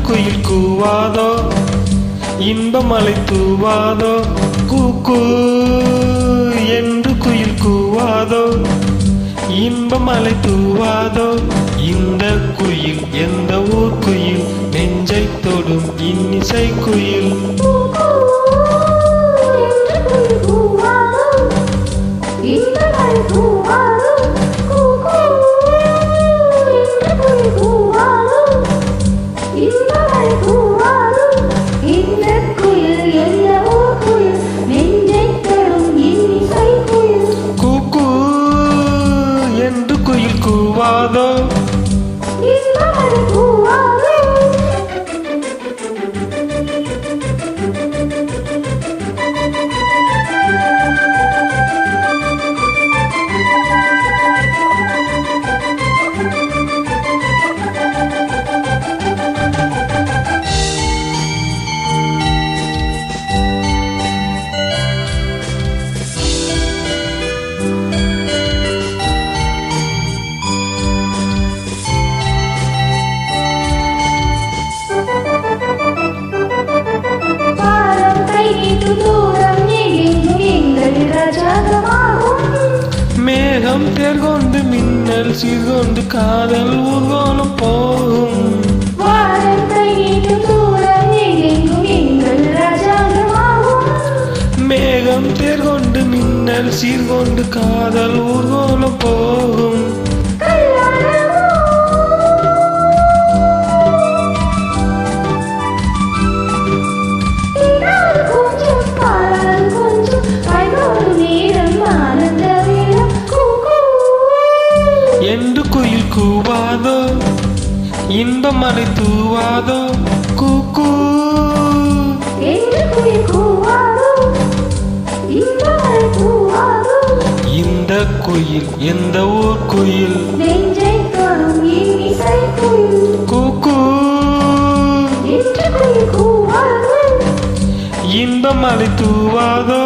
குயில் கூவாதோ இன்பமலை தூவாதோ கூக்கூ என்று குயில் கூவாதோ இன்பமலை தூவாதோ இந்த குயில் எந்த ஊர் குயில் நெஞ்சை தொடும் இன்னிசை குயில் கூக்கூ என்று குயில் கூவாதோ மேகம் தேர்கொண்டு மின்னல் சீர்கொண்டு காதல் ஊர்வலம் போகும் மேகம் தேர்கொண்டு மின்னல் சீர்கொண்டு காதல் ஊர்வலம் போகும் என்று குயில் கூவாதோ இன்பமலை தூவாதோ கூக்கூ இந்த குயில் எந்த ஊர் குயில் கூக்கூ இன்பமலை தூவாதோ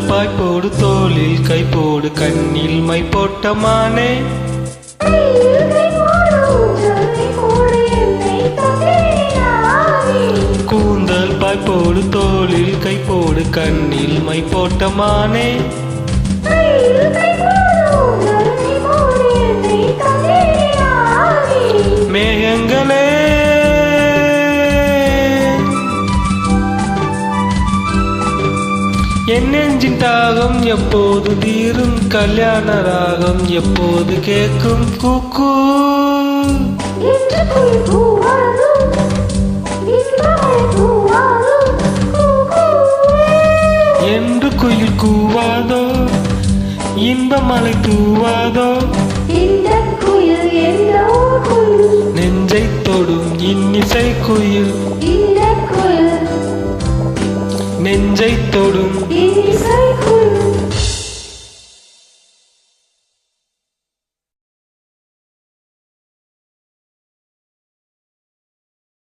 பாய் போடு தோளில் கை போடு கண்ணில் மை போட்ட மானே கூந்தல் பாய் போடு தோளில் கை போடு கண்ணில் மை போட்ட மானே மேகங்களே என் நெஞ்சின் தாகம் எப்போது தீரும் கல்யாண ராகம் எப்போது கேட்கும் கூக்கூ என்று குயில் கூவாதோ இன்பமலை தூவாதோ நெஞ்சை தொடும் இன்னிசை குயில் நெஞ்சை தொடும்